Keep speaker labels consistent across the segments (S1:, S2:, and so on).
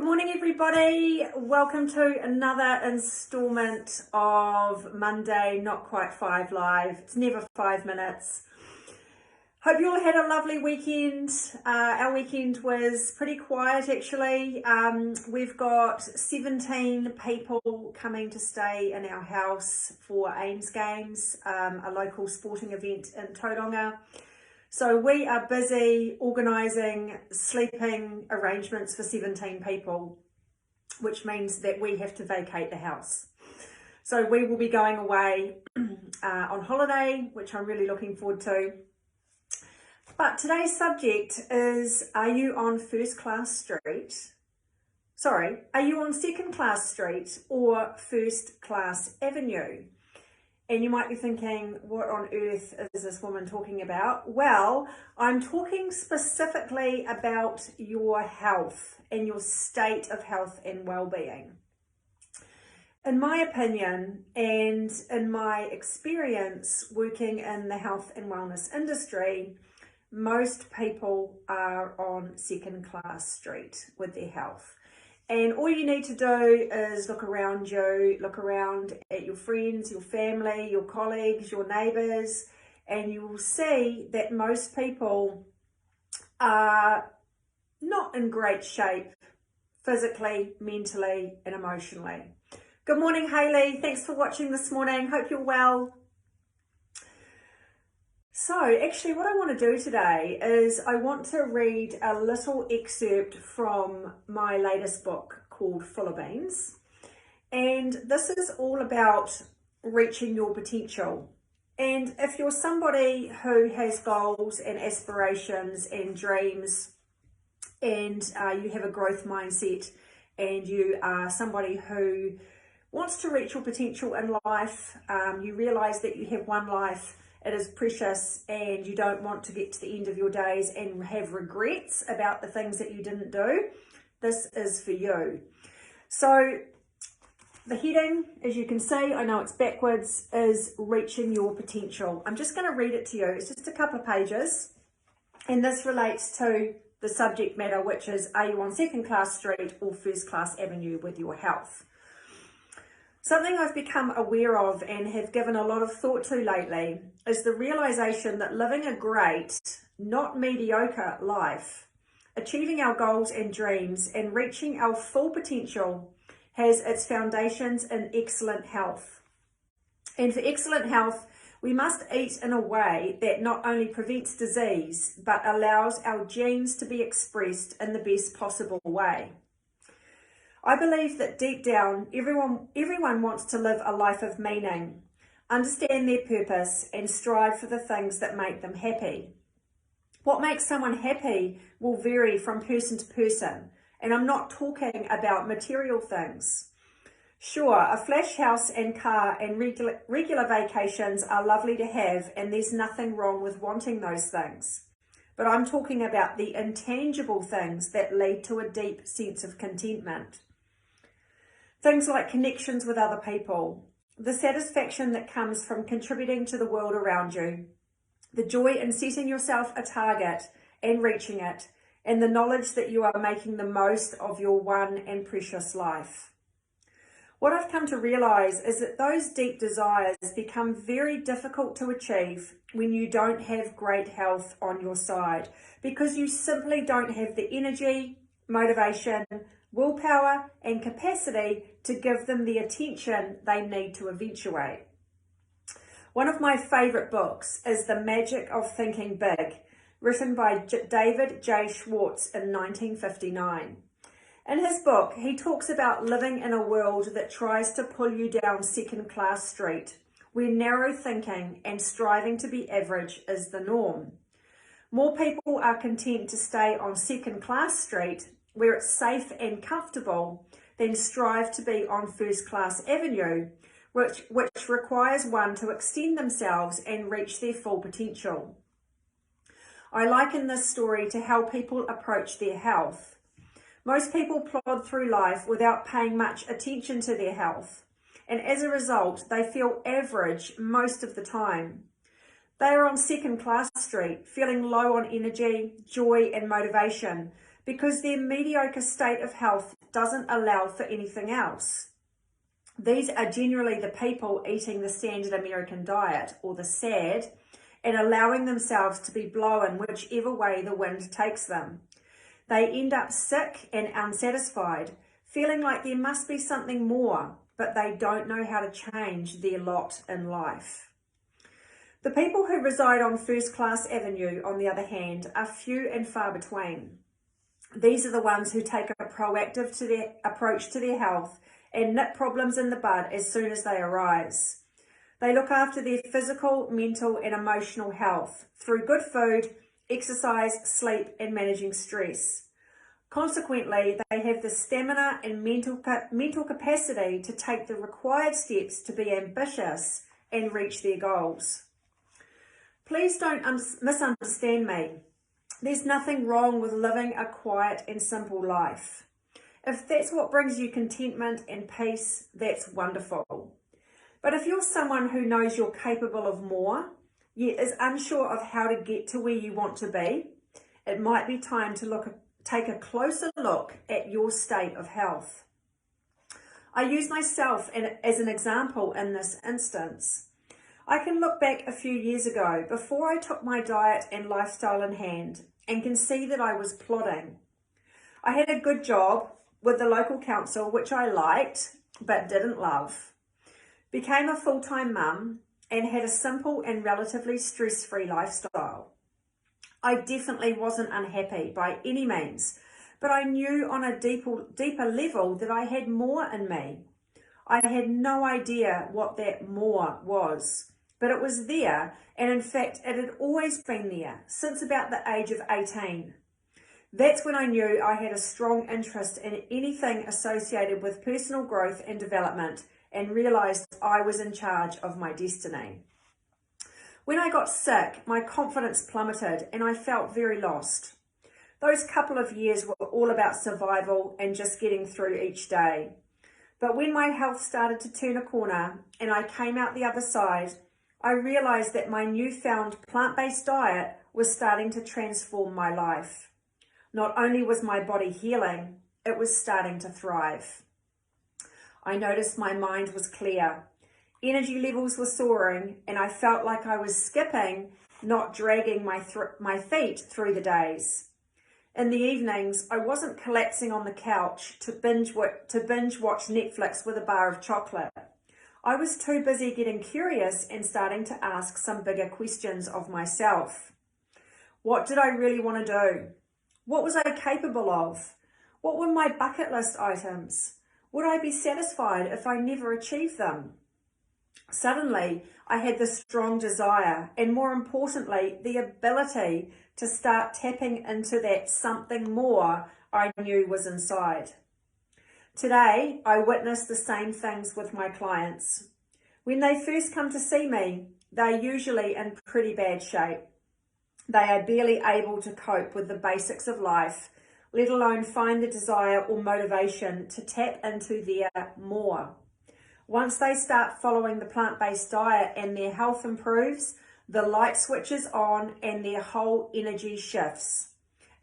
S1: Good morning, everybody. Welcome to another installment of Monday Not Quite 5 Live. It's never 5 minutes. Hope you all had a lovely weekend. Our weekend was pretty quiet, actually. We've got 17 people coming to stay in our house for Ames Games, a local sporting event in Tauranga. So we are busy organising sleeping arrangements for 17 people, which means that we have to vacate the house. So we will be going away on holiday, which I'm really looking forward to. But today's subject is, are you on first class street? Sorry, are you on second class street or first class avenue? And you might be thinking, what on earth is this woman talking about? Well, I'm talking specifically about your health and your state of health and well-being. In my opinion, and in my experience working in the health and wellness industry, most people are on second class street with their health. And all you need to do is look around you, look around at your friends, your family, your colleagues, your neighbours, and you will see that most people are not in great shape physically, mentally and emotionally. Good morning, Hayley. Thanks for watching this morning. Hope you're well. So actually what I want to do today is I want to read a little excerpt from my latest book called Full of Beans. And this is all about reaching your potential. And if you're somebody who has goals and aspirations and dreams, and you have a growth mindset, and you are somebody who wants to reach your potential in life, you realise that you have one life. It is precious and you don't want to get to the end of your days and have regrets about the things that you didn't do. This is for you. So the heading, as you can see, I know it's backwards, is reaching your potential. I'm just going to read it to you. It's just a couple of pages. And this relates to the subject matter, which is, are you on second class street or first class avenue with your health? Something I've become aware of and have given a lot of thought to lately is the realization that living a great, not mediocre life, achieving our goals and dreams and reaching our full potential has its foundations in excellent health. And for excellent health, we must eat in a way that not only prevents disease, but allows our genes to be expressed in the best possible way. I believe that deep down, everyone wants to live a life of meaning, understand their purpose, and strive for the things that make them happy. What makes someone happy will vary from person to person, and I'm not talking about material things. Sure, a flash house and car and regular vacations are lovely to have, and there's nothing wrong with wanting those things. But I'm talking about the intangible things that lead to a deep sense of contentment. Things like connections with other people, the satisfaction that comes from contributing to the world around you, the joy in setting yourself a target and reaching it, and the knowledge that you are making the most of your one and precious life. What I've come to realize is that those deep desires become very difficult to achieve when you don't have great health on your side, because you simply don't have the energy, motivation, willpower and capacity to give them the attention they need to eventuate. One of my favourite books is The Magic of Thinking Big, written by David J. Schwartz in 1959. In his book, he talks about living in a world that tries to pull you down second class street, where narrow thinking and striving to be average is the norm. More people are content to stay on second class street, where it's safe and comfortable, than strive to be on first class avenue, which requires one to extend themselves and reach their full potential. I liken this story to how people approach their health. Most people plod through life without paying much attention to their health, and as a result, they feel average most of the time. They are on second class street, feeling low on energy, joy and motivation, because their mediocre state of health doesn't allow for anything else. These are generally the people eating the standard American diet, or the SAD, and allowing themselves to be blown whichever way the wind takes them. They end up sick and unsatisfied, feeling like there must be something more, but they don't know how to change their lot in life. The people who reside on First Class Avenue, on the other hand, are few and far between. These are the ones who take a proactive approach to their health and nip problems in the bud as soon as they arise. They look after their physical, mental and emotional health through good food, exercise, sleep and managing stress. Consequently, they have the stamina and mental capacity to take the required steps to be ambitious and reach their goals. Please don't misunderstand me. There's nothing wrong with living a quiet and simple life. If that's what brings you contentment and peace, that's wonderful. But if you're someone who knows you're capable of more, yet is unsure of how to get to where you want to be, it might be time to take a closer look at your state of health. I use myself as an example in this instance. I can look back a few years ago, before I took my diet and lifestyle in hand, and can see that I was plodding. I had a good job with the local council, which I liked, but didn't love. Became a full-time mum, and had a simple and relatively stress-free lifestyle. I definitely wasn't unhappy by any means, but I knew on a deeper level that I had more in me. I had no idea what that more was, but it was there, and in fact, it had always been there since about the age of 18. That's when I knew I had a strong interest in anything associated with personal growth and development, and realised I was in charge of my destiny. When I got sick, my confidence plummeted and I felt very lost. Those couple of years were all about survival and just getting through each day. But when my health started to turn a corner and I came out the other side, I realised that my newfound plant-based diet was starting to transform my life. Not only was my body healing, it was starting to thrive. I noticed my mind was clear. Energy levels were soaring and I felt like I was skipping, not dragging my feet through the days. In the evenings, I wasn't collapsing on the couch to binge watch Netflix with a bar of chocolate. I was too busy getting curious and starting to ask some bigger questions of myself. What did I really want to do? What was I capable of? What were my bucket list items? Would I be satisfied if I never achieved them? Suddenly, I had the strong desire and, more importantly, the ability to start tapping into that something more I knew was inside. Today, I witness the same things with my clients. When they first come to see me, they're usually in pretty bad shape. They are barely able to cope with the basics of life, let alone find the desire or motivation to tap into their more. Once they start following the plant-based diet and their health improves, the light switches on and their whole energy shifts.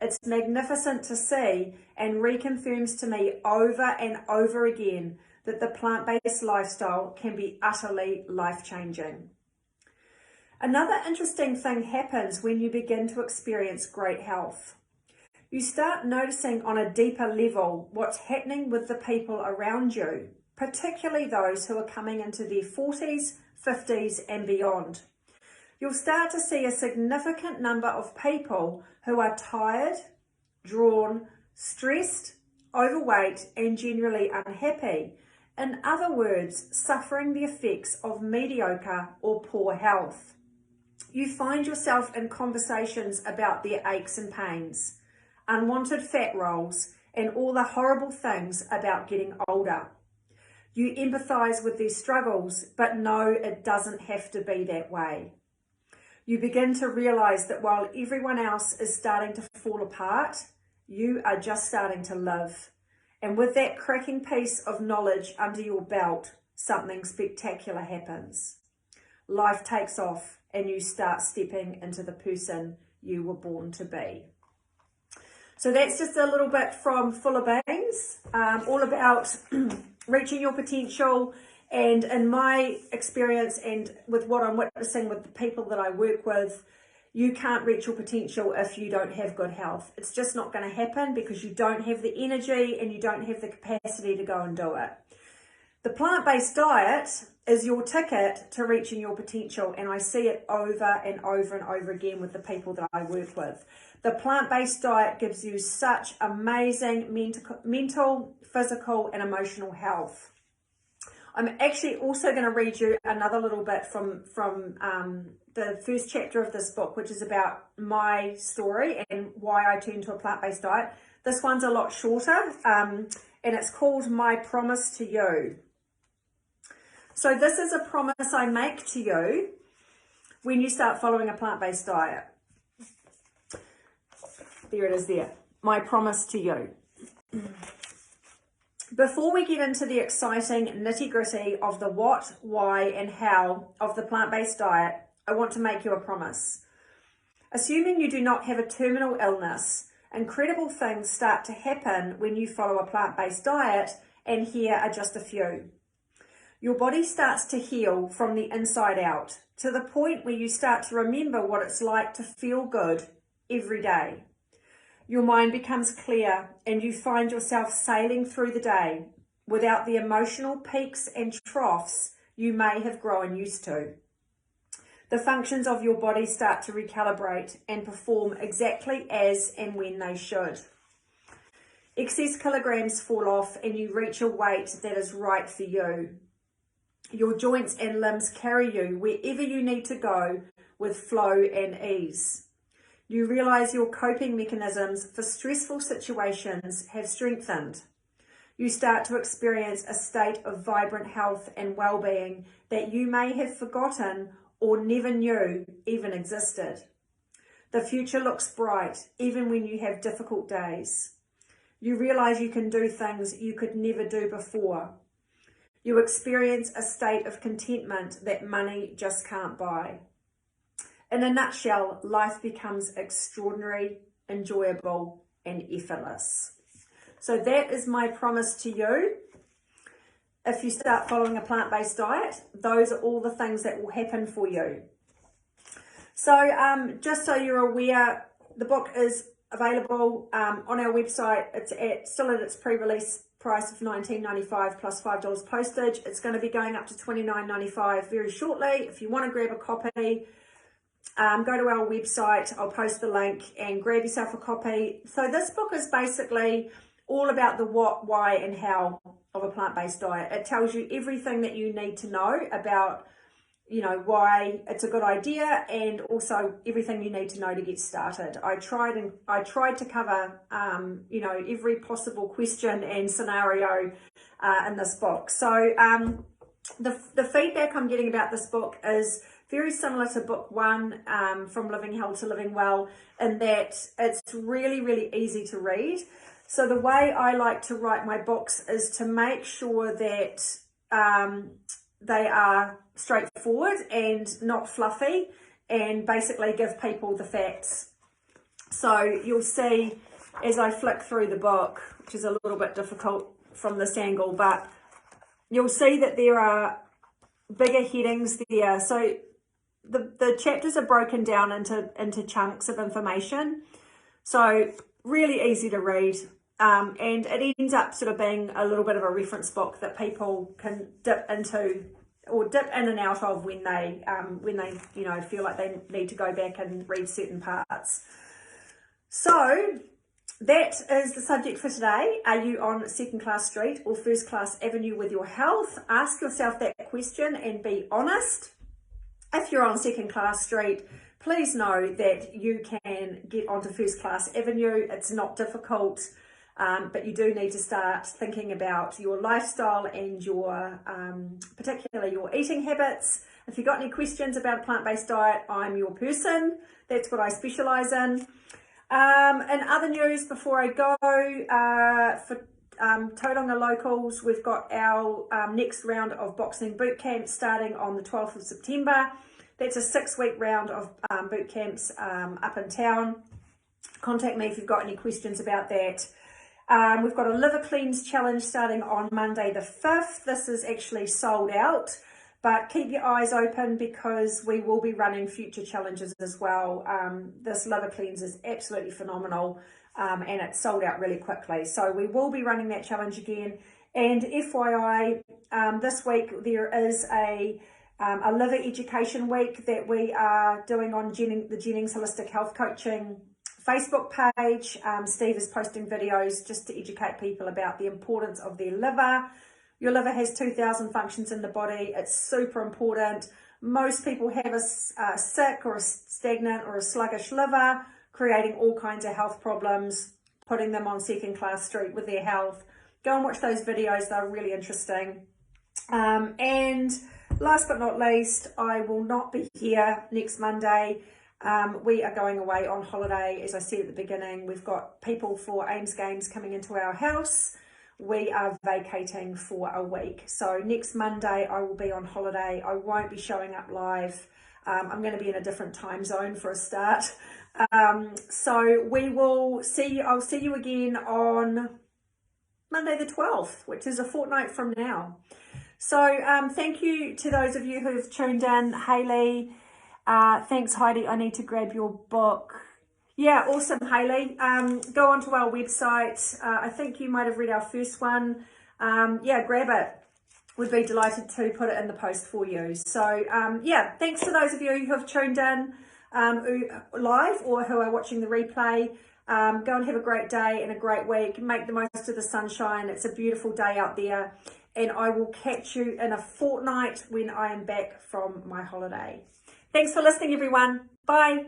S1: It's magnificent to see and reconfirms to me over and over again that the plant-based lifestyle can be utterly life-changing. Another interesting thing happens when you begin to experience great health. You start noticing on a deeper level what's happening with the people around you, particularly those who are coming into their 40s, 50s and beyond. You'll start to see a significant number of people who are tired, drawn, stressed, overweight and generally unhappy. In other words, suffering the effects of mediocre or poor health. You find yourself in conversations about their aches and pains, unwanted fat rolls, and all the horrible things about getting older. You empathise with their struggles, but know it doesn't have to be that way. You begin to realise that while everyone else is starting to fall apart, you are just starting to live. And with that cracking piece of knowledge under your belt, something spectacular happens. Life takes off and you start stepping into the person you were born to be. So that's just a little bit from Full of Beans, all about reaching your potential. And in my experience and with what I'm witnessing with the people that I work with, you can't reach your potential if you don't have good health. It's just not going to happen because you don't have the energy and you don't have the capacity to go and do it. The plant-based diet is your ticket to reaching your potential, and I see it over and over and over again with the people that I work with. The plant-based diet gives you such amazing mental, physical, and emotional health. I'm actually also going to read you another little bit from the first chapter of this book, which is about my story and why I turned to a plant-based diet. This one's a lot shorter, and it's called My Promise to You. So this is a promise I make to you when you start following a plant-based diet. There it is there. My promise to you. Before we get into the exciting nitty-gritty of the what, why, and how of the plant-based diet, I want to make you a promise. Assuming you do not have a terminal illness, incredible things start to happen when you follow a plant-based diet, and here are just a few. Your body starts to heal from the inside out, to the point where you start to remember what it's like to feel good every day. Your mind becomes clear and you find yourself sailing through the day without the emotional peaks and troughs you may have grown used to. The functions of your body start to recalibrate and perform exactly as and when they should. Excess kilograms fall off and you reach a weight that is right for you. Your joints and limbs carry you wherever you need to go with flow and ease. You realize your coping mechanisms for stressful situations have strengthened. You start to experience a state of vibrant health and well-being that you may have forgotten or never knew even existed. The future looks bright even when you have difficult days. You realize you can do things you could never do before. You experience a state of contentment that money just can't buy. In a nutshell, life becomes extraordinary, enjoyable, and effortless. So that is my promise to you. If you start following a plant-based diet, those are all the things that will happen for you. So just so you're aware, the book is available on our website. It's still at its pre-release price of $19.95 plus $5 postage. It's going to be going up to $29.95 very shortly. If you want to grab a copy, go to our website. I'll post the link and grab yourself a copy. So this book is basically all about the what, why, and how of a plant-based diet. It tells you everything that you need to know about, you know, why it's a good idea, and also everything you need to know to get started. I tried to cover, you know, every possible question and scenario in this book. So the feedback I'm getting about this book is very similar to book one, From Living Hell to Living Well, in that it's really, really easy to read. So the way I like to write my books is to make sure that they are straightforward and not fluffy, and basically give people the facts. So you'll see as I flick through the book, which is a little bit difficult from this angle, but you'll see that there are bigger headings there. So the chapters are broken down into chunks of information. So really easy to read. And it ends up sort of being a little bit of a reference book that people can dip into or dip in and out of when they you know, feel like they need to go back and read certain parts. So that is the subject for today. Are you on second class street or first class avenue with your health? Ask yourself that question and be honest. If you're on second class street, please know that you can get onto first class avenue. It's not difficult. But you do need to start thinking about your lifestyle and your, particularly your eating habits. If you've got any questions about a plant-based diet, I'm your person. That's what I specialise in. In other news, before I go, for Tauranga locals, we've got our next round of boxing boot camp starting on the 12th of September. That's a 6-week round of boot camps up in town. contact me if you've got any questions about that. We've got a liver cleanse challenge starting on Monday the 5th. This is actually sold out, but keep your eyes open because we will be running future challenges as well. This liver cleanse is absolutely phenomenal, and it's sold out really quickly. So we will be running that challenge again. And FYI, this week there is a liver education week that we are doing on the Jennings Holistic Health Coaching Facebook page. Steve is posting videos just to educate people about the importance of their liver. Your liver has 2,000 functions in the body. It's super important. Most people have a sick or a stagnant or a sluggish liver, creating all kinds of health problems, putting them on second class street with their health. Go and watch those videos. They're really interesting. And last but not least, I will not be here next Monday. We are going away on holiday. As I said at the beginning, we've got people for Ames Games coming into our house. We are vacating for a week. So next Monday I will be on holiday. I won't be showing up live. I'm going to be in a different time zone for a start. So we will see. I'll see you again on Monday the 12th, which is a fortnight from now. So thank you to those of you who've tuned in. Hayley, thanks Heidi, I need to grab your book. Yeah, awesome Hayley. Go onto our website. I think you might have read our first one. Yeah, grab it. We'd be delighted to put it in the post for you. So yeah, thanks to those of you who have tuned in live or who are watching the replay. Go and have a great day and a great week. Make the most of the sunshine. It's a beautiful day out there. And I will catch you in a fortnight when I am back from my holiday. Thanks for listening, everyone. Bye.